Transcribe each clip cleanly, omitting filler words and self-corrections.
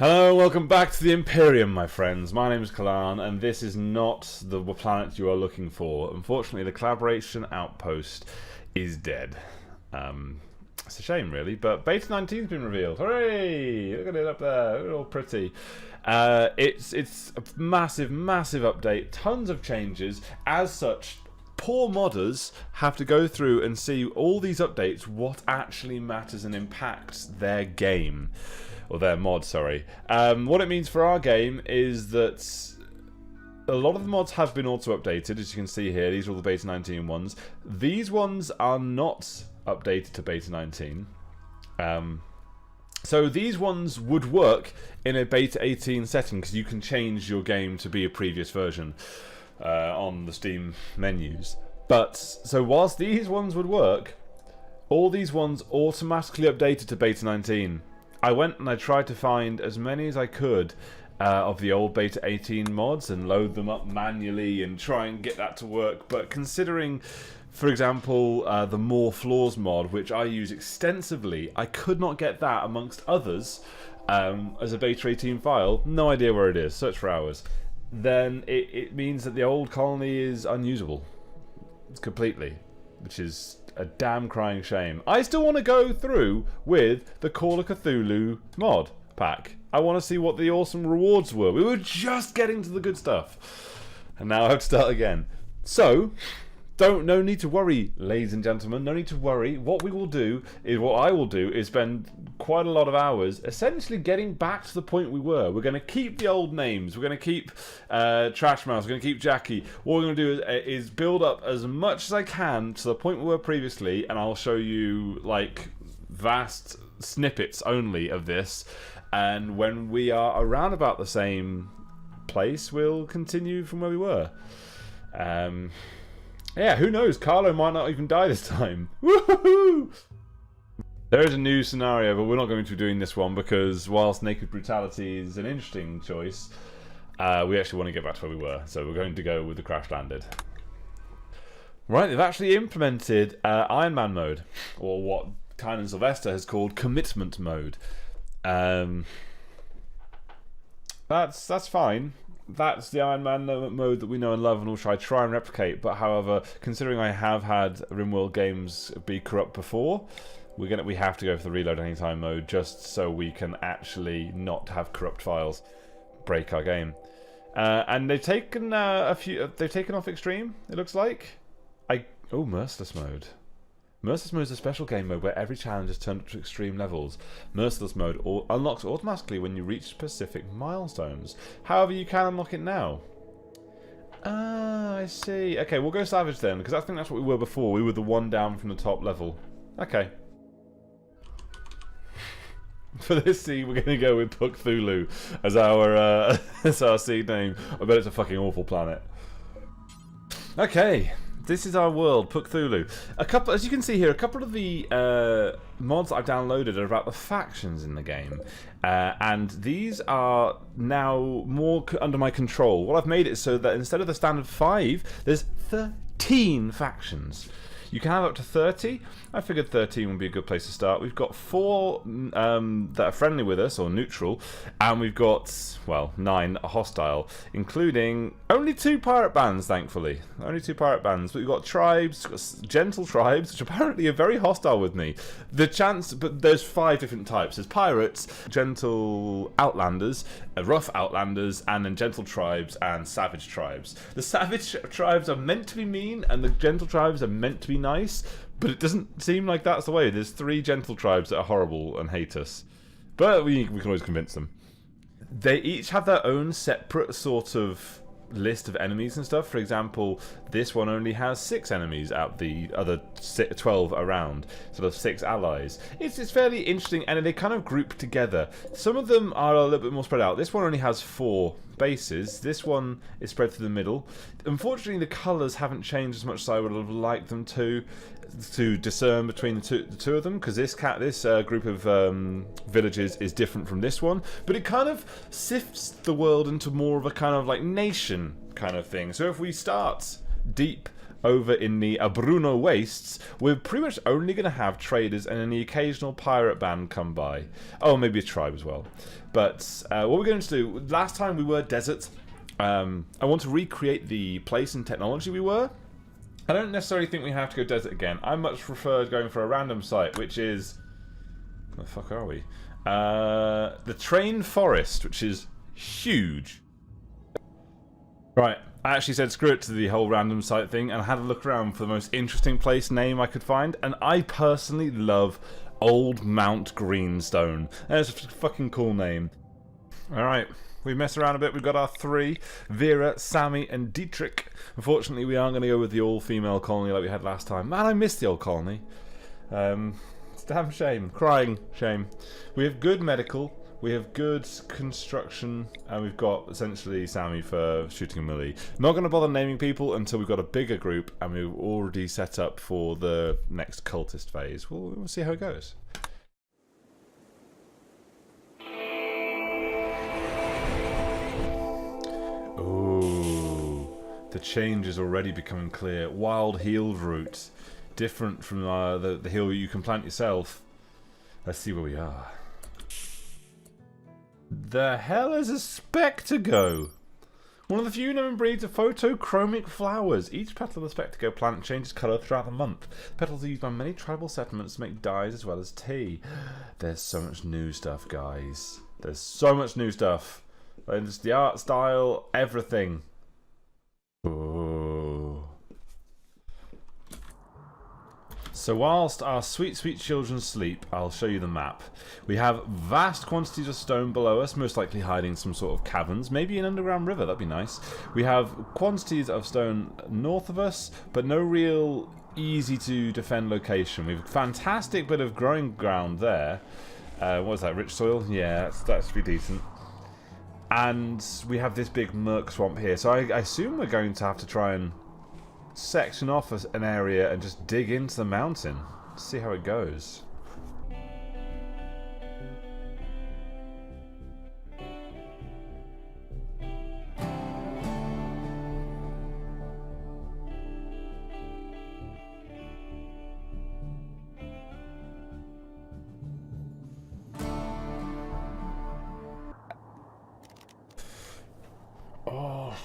Hello, welcome back to the Imperium, my friends. My name is Kalan, and this is not the planet you are looking for. Unfortunately, the collaboration outpost is dead. It's a shame, really, but Beta 19's been revealed. Hooray! Look at it up there, look at it all pretty. It's a massive update, tons of changes. As such, poor modders have to go through and see all these updates, what actually matters and impacts their game. Or their mod, sorry. What it means for our game is that a lot of the mods have been auto-updated, as you can see here. These are all the Beta 19 ones. These ones are not updated to Beta 19. So these ones would work in a Beta 18 setting, because you can change your game to be a previous version on the Steam menus. But, so whilst these ones would work, all these ones automatically updated to Beta 19. I went and I tried to find as many as I could of the old Beta 18 mods and load them up manually and try and get that to work. But considering, for example, the More Flaws mod, which I use extensively, I could not get that amongst others as a Beta 18 file. No idea where it is. Search for hours. Then it means that the old colony is unusable. It's completely. Which is a damn crying shame. I still want to go through with the Call of Cthulhu mod pack. I want to see what the awesome rewards were. We were just getting to the good stuff. And now I have to start again. So, no need to worry, ladies and gentlemen. No need to worry. What we will do is, what I will do is spend quite a lot of hours essentially getting back to the point we were. We're going to keep the old names. We're going to keep Trash Mouse. We're going to keep Jackie. What we're going to do is build up as much as I can to the point we were previously, and I'll show you like vast snippets only of this. And when we are around about the same place, we'll continue from where we were. Yeah, who knows? Carlo might not even die this time. Woohoo! There is a new scenario, but we're not going to be doing this one because whilst Naked Brutality is an interesting choice, we actually want to get back to where we were. So we're going to go with the Crash Landed. Right, they've actually implemented Iron Man mode, or what Tynan Sylvester has called Commitment mode. That's fine. That's the Iron Man mode that we know and love and which I try and replicate, but however, considering I have had Rimworld games be corrupt before, we have to go for the reload anytime mode just so we can actually not have corrupt files break our game. And they've taken they've taken off extreme, it looks like. Merciless mode. Merciless mode is a special game mode where every challenge is turned up to extreme levels. Merciless mode unlocks automatically when you reach specific milestones. However, you can unlock it now. Ah, I see. Okay, we'll go Savage then, because I think that's what we were before. We were the one down from the top level. Okay. For this scene, we're going to go with Cthulhu as our seed name. I bet it's a fucking awful planet. Okay. This is our world, Cthulhu. As you can see here, a couple of the mods that I've downloaded are about the factions in the game, and these are now more under my control. What I've made it so that instead of the standard 5, there's 13 factions. You can have up to 30. I figured 13 would be a good place to start. We've got 4 that are friendly with us, or neutral, and we've got, well, 9 hostile, including only 2 pirate bands, thankfully. Only 2 pirate bands. But we've got tribes, gentle tribes, which apparently are very hostile with me. But there's 5 different types. There's pirates, gentle outlanders, rough outlanders, and then gentle tribes and savage tribes. The savage tribes are meant to be mean, and the gentle tribes are meant to be nice, but it doesn't seem like that's the way. There's 3 gentle tribes that are horrible and hate us, but we can always convince them. They each have their own separate sort of list of enemies and stuff. For example, this one only has 6 enemies out the other 12 around, sort of 6 allies. It's fairly interesting, and they kind of group together. Some of them are a little bit more spread out. This one only has 4 bases. This one is spread through the middle. Unfortunately, the colours haven't changed as much as I would have liked them to discern between the two of them, because this group of villages is different from this one, but it kind of sifts the world into more of a kind of like nation kind of thing. So if we start deep over in the Abruzzo Wastes, we're pretty much only going to have traders and an occasional pirate band come by. Oh, maybe a tribe as well. But what we're going to do, last time we were desert. I want to recreate the place and technology we were. I don't necessarily think we have to go desert again. I much prefer going for a random site, which is... Where the fuck are we? The Train Forest, which is huge. Right, I actually said screw it to the whole random site thing, and I had a look around for the most interesting place name I could find, and I personally love Old Mount Greenstone. That's a fucking cool name. Alright. We mess around a bit. We've got our 3, Vera, Sammy, and Dietrich. Unfortunately, we aren't going to go with the all-female colony like we had last time. Man, I missed the old colony. It's a damn shame. Crying shame. We have good medical. We have good construction. And we've got, essentially, Sammy for shooting and melee. Not going to bother naming people until we've got a bigger group and we've already set up for the next cultist phase. We'll see how it goes. Oh, the change is already becoming clear. Wild healed route, different from the heal you can plant yourself. Let's see where we are. The hell is a spectago? One of the few known breeds of photochromic flowers. Each petal of the spectago plant changes colour throughout the month. Petals are used by many tribal settlements to make dyes as well as tea. There's so much new stuff, guys. There's so much new stuff. And just the art style, everything. Ooh. So whilst our sweet, sweet children sleep, I'll show you the map. We have vast quantities of stone below us, most likely hiding some sort of caverns, maybe an underground river, that'd be nice. We have quantities of stone north of us, but no real easy to defend location. We've a fantastic bit of growing ground there. What is that, rich soil? Yeah, that should be decent. And we have this big murk swamp here. So I assume we're going to have to try and section off an area and just dig into the mountain. See how it goes.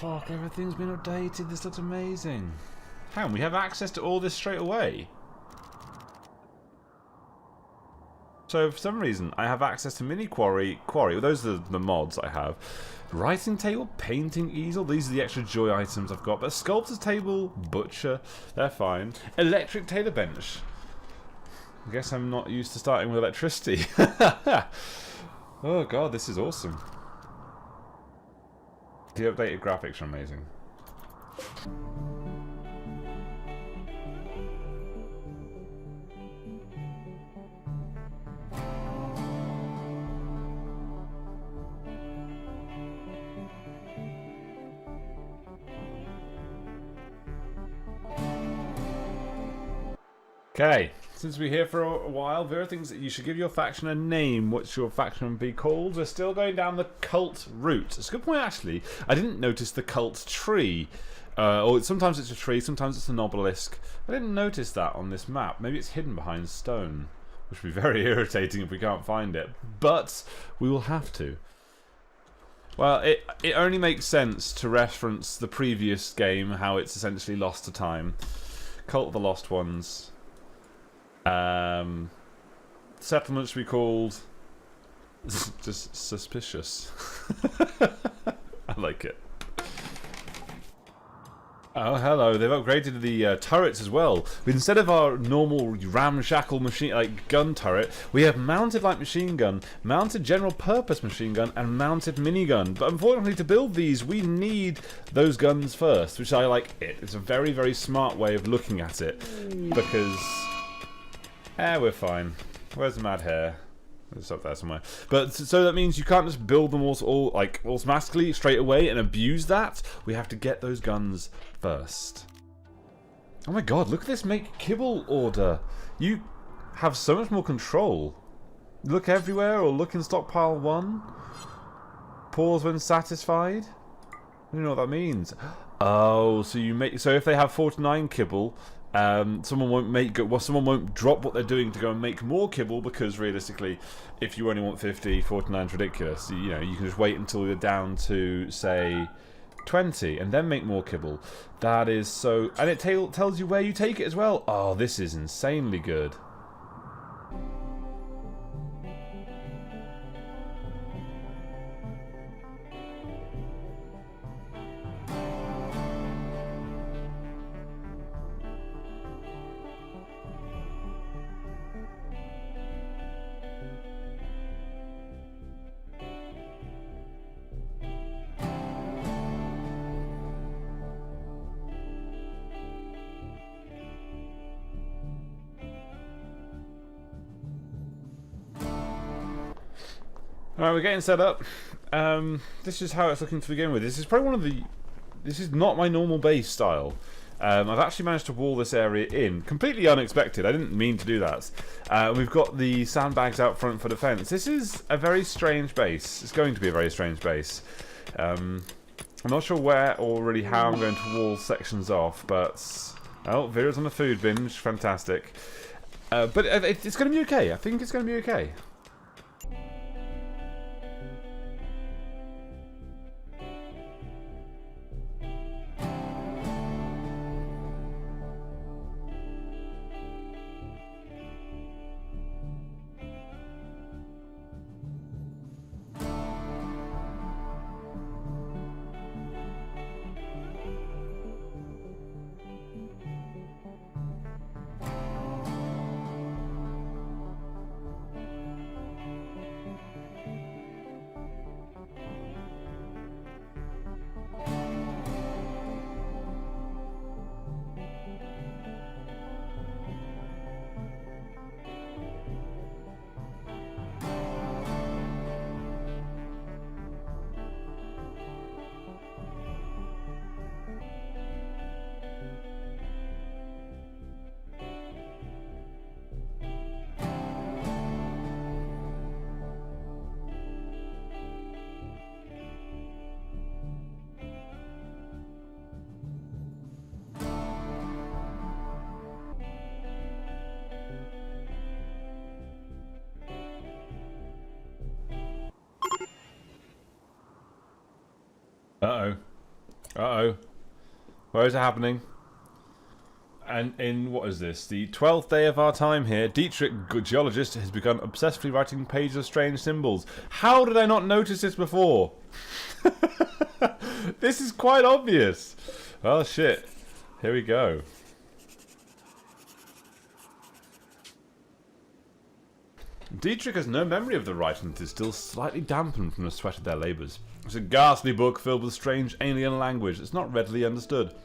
Fuck, everything's been updated. This looks amazing. Hang on, we have access to all this straight away. So for some reason, I have access to mini quarry. Well, those are the mods I have. Writing table, painting easel. These are the extra joy items I've got. But sculptor's table, butcher, they're fine. Electric tailor bench. I guess I'm not used to starting with electricity. Oh god, this is awesome. The updated graphics are amazing. Okay, since we're here for a while, there are things that you should give your faction a name. What's your faction be called? We're still going down the cult route. It's a good point, actually. I didn't notice the cult tree. Or sometimes it's a tree, sometimes it's an obelisk. I didn't notice that on this map. Maybe it's hidden behind stone, which would be very irritating if we can't find it. But we will have to. Well, it only makes sense to reference the previous game, how it's essentially lost to time. Cult of the Lost Ones. Settlement should be called just suspicious. I like it. Oh, hello. They've upgraded the turrets as well. Instead of our normal ramshackle machine, like gun turret, we have mounted light machine gun, mounted general purpose machine gun, and mounted minigun. But unfortunately, to build these, we need those guns first, which I like it. It's a very, very smart way of looking at it, because we're fine. Where's the mad hair? It's up there somewhere. But so that means you can't just build them all like automatically straight away and abuse that. We have to get those guns first. Oh my god, look at this make kibble order. You have so much more control. Look everywhere or look in stockpile 1. Pause when satisfied. I don't know what that means. Oh, so you make if they have 49 kibble, someone won't someone won't drop what they're doing to go and make more kibble, because realistically, if you only want 50, 49 is ridiculous. You know, you can just wait until you're down to say 20 and then make more kibble. That is so, and it tells you where you take it as well. Oh, this is insanely good. Alright, we're getting set up. This is how it's looking to begin with. This is probably one of the... This is not my normal base style. I've actually managed to wall this area in. Completely unexpected. I didn't mean to do that. We've got the sandbags out front for defense. This is a very strange base. It's going to be a very strange base. I'm not sure where or really how I'm going to wall sections off, but... Oh, Vera's on a food binge. Fantastic. But it's going to be okay. I think it's going to be okay. Uh-oh. Uh-oh. Where is it happening? And in, what is this? The 12th day of our time here, Dietrich, geologist, has begun obsessively writing pages of strange symbols. How did I not notice this before? This is quite obvious. Oh, shit. Here we go. Dietrich has no memory of the writing that is still slightly dampened from the sweat of their labours. It's a ghastly book filled with strange alien language that's not readily understood.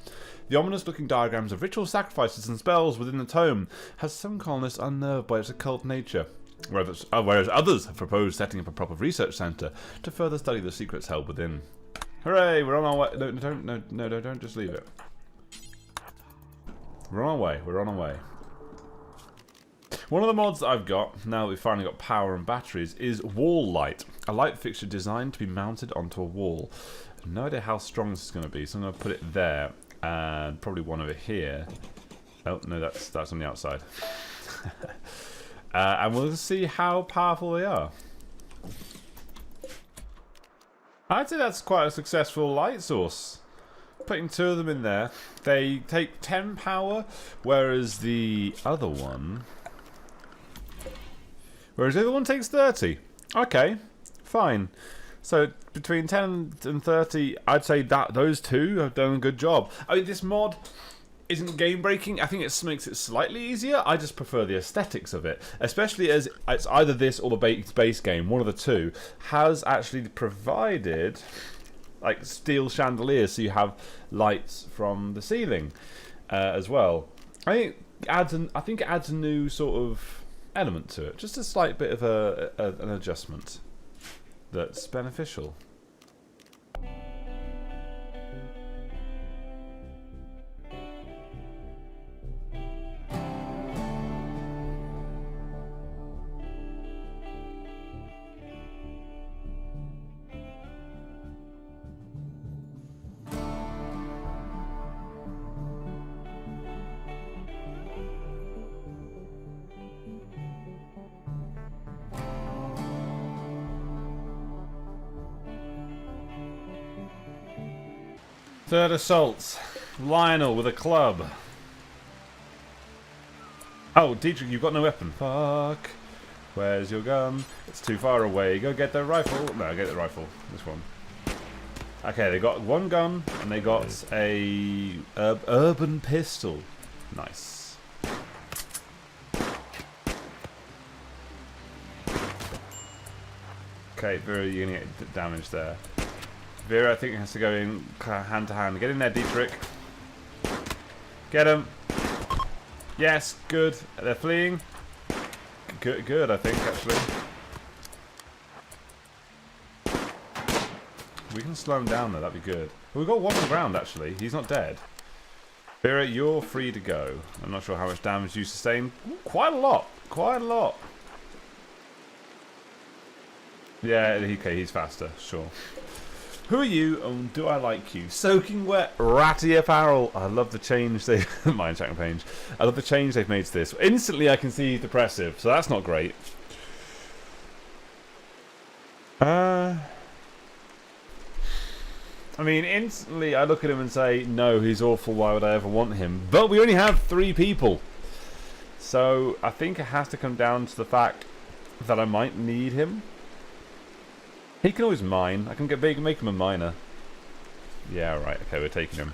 The ominous-looking diagrams of ritual sacrifices and spells within the tome has some colonists unnerved by its occult nature, whereas others have proposed setting up a proper research centre to further study the secrets held within. Hooray! We're on our way. No, don't just leave it. We're on our way. We're on our way. One of the mods that I've got, now that we've finally got power and batteries, is wall light. A light fixture designed to be mounted onto a wall. I have no idea how strong this is going to be, so I'm going to put it there, and probably one over here. Oh, no, that's on the outside. And we'll see how powerful they are. I'd say that's quite a successful light source. Putting two of them in there. They take 10 power, whereas the other one... Whereas the other one takes 30. Okay, fine. So between 10 and 30, I'd say that those two have done a good job. I mean, this mod isn't game-breaking. I think it makes it slightly easier. I just prefer the aesthetics of it. Especially as it's either this or the base game, one of the two, has actually provided like steel chandeliers so you have lights from the ceiling as well. I think it adds a new sort of element to it, just a slight bit of an adjustment that's beneficial. Third assault. Lionel with a club. Oh, Dietrich, you've got no weapon. Fuck. Where's your gun? It's too far away. Go get the rifle. No, get the rifle. This one. Okay, they got one gun and they got a urban pistol. Nice. Okay, Vera, you're gonna get damage there. Vera, I think, has to go in hand to hand. Get in there, Dietrich. Get him. Yes, good. They're fleeing. Good, I think, actually. We can slow him down, though. That'd be good. We've got one on the ground, actually. He's not dead. Vera, you're free to go. I'm not sure how much damage you sustained. Quite a lot. Quite a lot. Yeah, okay, he's faster. Sure. Who are you, and do I like you? Soaking wet, ratty apparel. I love the change they... Mind checking page. I love the change they've made to this. Instantly I can see depressive, so that's not great. I mean, instantly I look at him and say, no, he's awful, why would I ever want him? But we only have 3 people. So I think it has to come down to the fact that I might need him. He can always mine. I can make him a miner. Yeah, right. Okay, we're taking him.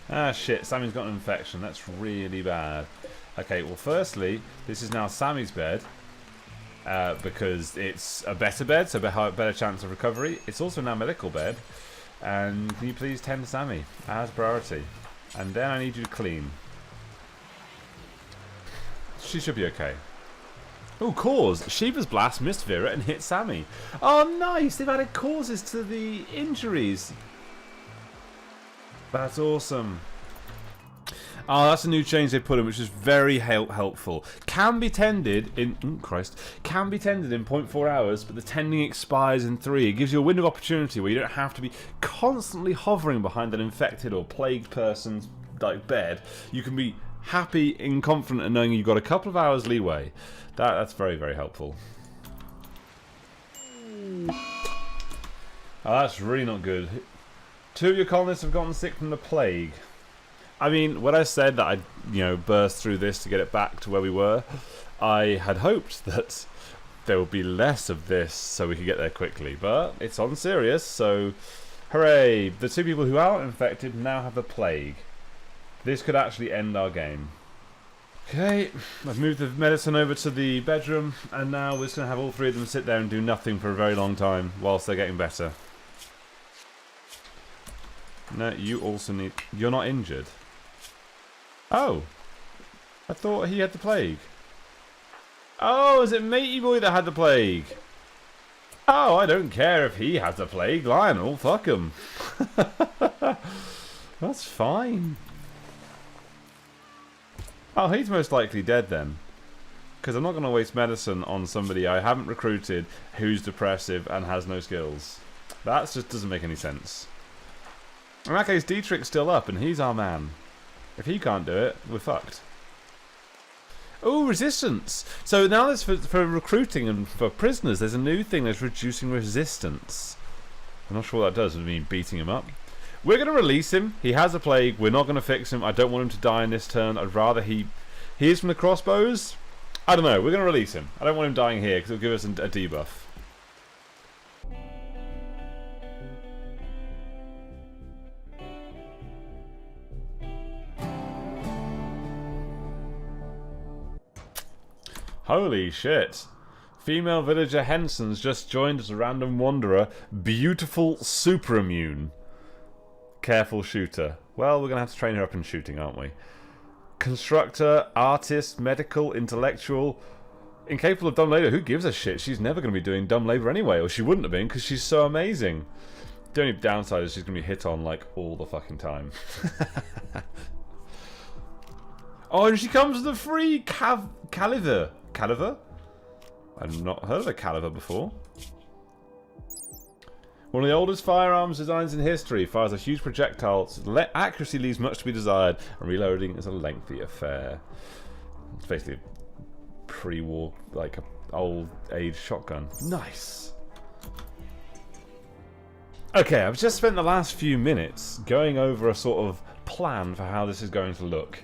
Ah, shit. Sammy's got an infection. That's really bad. Okay, well, firstly, this is now Sammy's bed. Because it's a better bed, so better chance of recovery. It's also now medical bed. And can you please tend to Sammy as priority? And then I need you to clean. She should be okay. Oh, cause. Shiva's blast missed Vera and hit Sammy. Oh, nice. They've added causes to the injuries. That's awesome. Oh, that's a new change they put in, which is very helpful. Can be tended in... Oh, Christ. Can be tended in 0.4 hours, but the tending expires in 3. It gives you a window of opportunity where you don't have to be constantly hovering behind an infected or plagued person's bed. You can be happy and confident in knowing you've got a couple of hours leeway. That's very, very helpful. Oh, that's really not good. 2 of your colonists have gotten sick from the plague. I mean, when I said that I'd, burst through this to get it back to where we were, I had hoped that there would be less of this so we could get there quickly. But it's on serious, so hooray! The 2 people who are infected now have the plague. This could actually end our game. Okay, I've moved the medicine over to the bedroom, and now we're just going to have all 3 of them sit there and do nothing for a very long time whilst they're getting better. No, you also need... You're not injured. Oh. I thought he had the plague. Oh, is it Matey Boy that had the plague? Oh, I don't care if he has the plague. Lionel, fuck him. That's fine. Oh, he's most likely dead then. Because I'm not going to waste medicine on somebody I haven't recruited who's depressive and has no skills. That just doesn't make any sense. In that case, Dietrich's still up and he's our man. If he can't do it, we're fucked. Oh, resistance! So now there's for recruiting and for prisoners, there's a new thing that's reducing resistance. I'm not sure what that does. Does it mean beating him up? We're going to release him. He has a plague. We're not going to fix him. I don't want him to die in this turn. I'd rather he is from the crossbows. I don't know. We're going to release him. I don't want him dying here because it'll give us a debuff. Holy shit. Female villager Henson's just joined as a random wanderer. Beautiful super immune. Careful shooter. Well, we're going to have to train her up in shooting, aren't we? Constructor, artist, medical, intellectual. Incapable of dumb labour. Who gives a shit? She's never going to be doing dumb labour anyway. Or she wouldn't have been because she's so amazing. The only downside is she's going to be hit on like all the fucking time. Oh, and she comes with a free caliver. Caliver? I've not heard of a caliver before. One of the oldest firearms designs in history, fires a huge projectile. Accuracy leaves much to be desired, and reloading is a lengthy affair. It's basically a pre-war, like a old age shotgun. Nice. Okay, I've just spent the last few minutes going over a sort of plan for how this is going to look.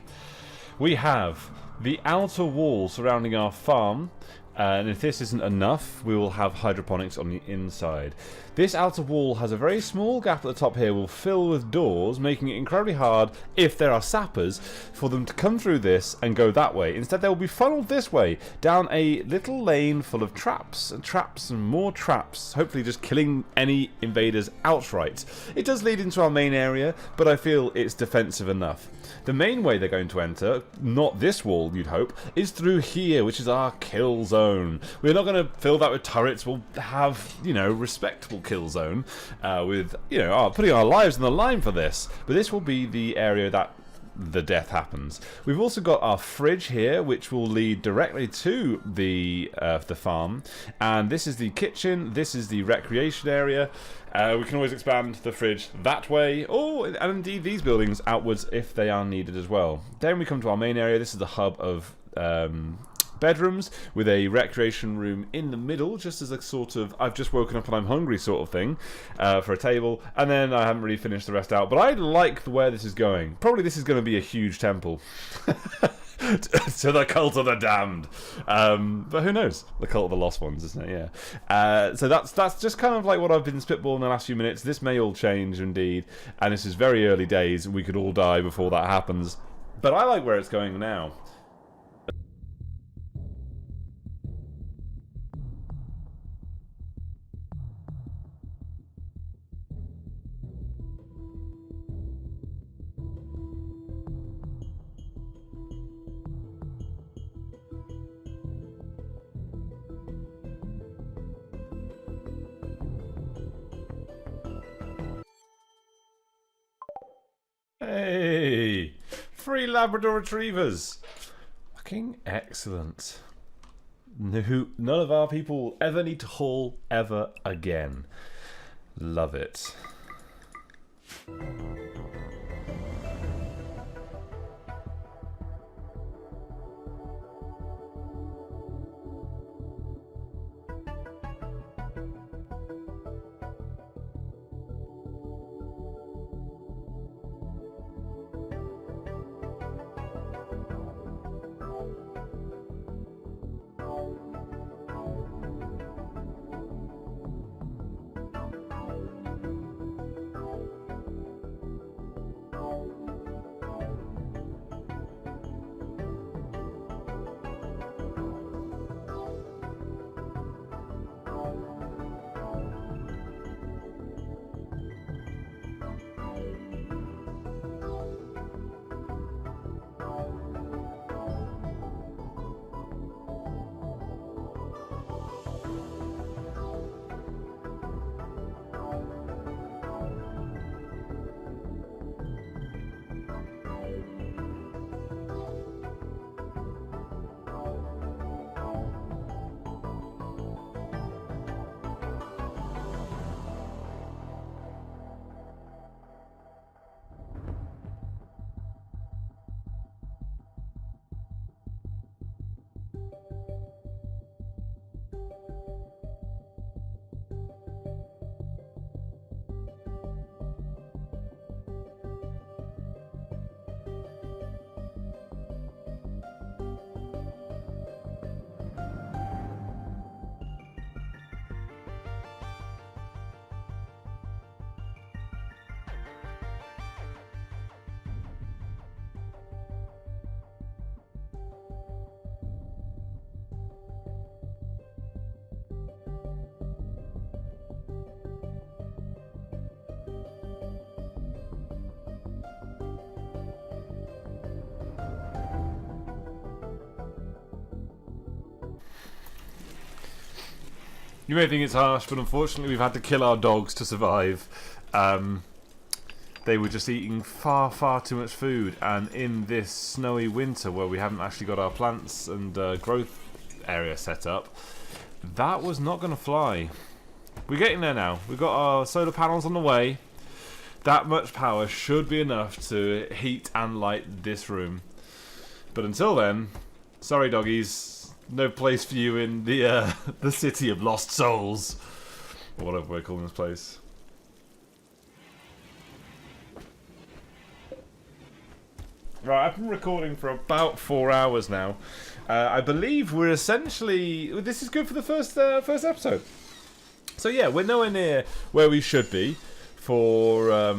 We have the outer wall surrounding our farm, and if this isn't enough, we will have hydroponics on the inside. This outer wall has a very small gap at the top here, will fill with doors, making it incredibly hard, if there are sappers, for them to come through this and go that way. Instead, they will be funneled this way, down a little lane full of traps and more traps, hopefully just killing any invaders outright. It does lead into our main area, but I feel it's defensive enough. The main way they're going to enter, not this wall you'd hope, is through here, which is our kill zone. We're not going to fill that with turrets. We'll have, you know, respectable kill zone with, you know, putting our lives on the line for this. But this will be the area that the death happens. We've also got our fridge here, which will lead directly to the farm, and this is the kitchen. This is the recreation area. We can always expand the fridge that way, or and indeed these buildings outwards if they are needed as well. Then we come to our main area. This is the hub of bedrooms with a recreation room in the middle, just as a sort of I've just woken up and I'm hungry sort of thing for a table, and then I haven't really finished the rest out, but I like where this is going. Probably this is going to be a huge temple to the cult of the damned, but who knows, the cult of the lost ones, isn't it? Yeah. So that's just kind of like what I've been spitballing in the last few minutes. This may all change indeed, and this is very early days. We could all die before that happens, but I like where it's going now. Hey! Free Labrador Retrievers! Fucking excellent. None of our people will ever need to haul ever again. Love it. You may think it's harsh, but unfortunately we've had to kill our dogs to survive. They were just eating far, far too much food, and in this snowy winter where we haven't actually got our plants and growth area set up, that was not going to fly. We're getting there now. We've got our solar panels on the way. That much power should be enough to heat and light this room. But until then, sorry doggies. No place for you in the city of lost souls, or whatever we're calling this place. Right, I've been recording for about 4 hours now. I believe we're essentially... This is good for the first episode. So yeah, we're nowhere near where we should be for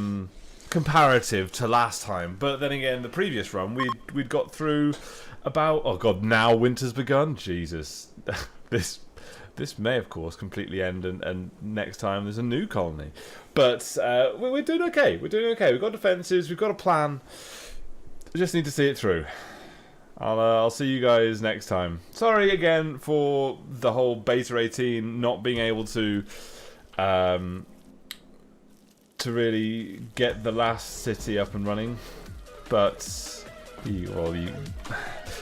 comparative to last time. But then again, the previous run, we'd got through about... Oh god, now winter's begun? Jesus. This may, of course, completely end, and next time there's a new colony. But we're doing okay. We're doing okay. We've got defences. We've got a plan. We just need to see it through. I'll see you guys next time. Sorry again for the whole Beta 18 not being able to really get the last city up and running. But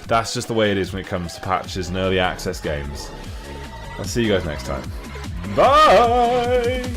that's just the way it is when it comes to patches and early access games. I'll see you guys next time. Bye!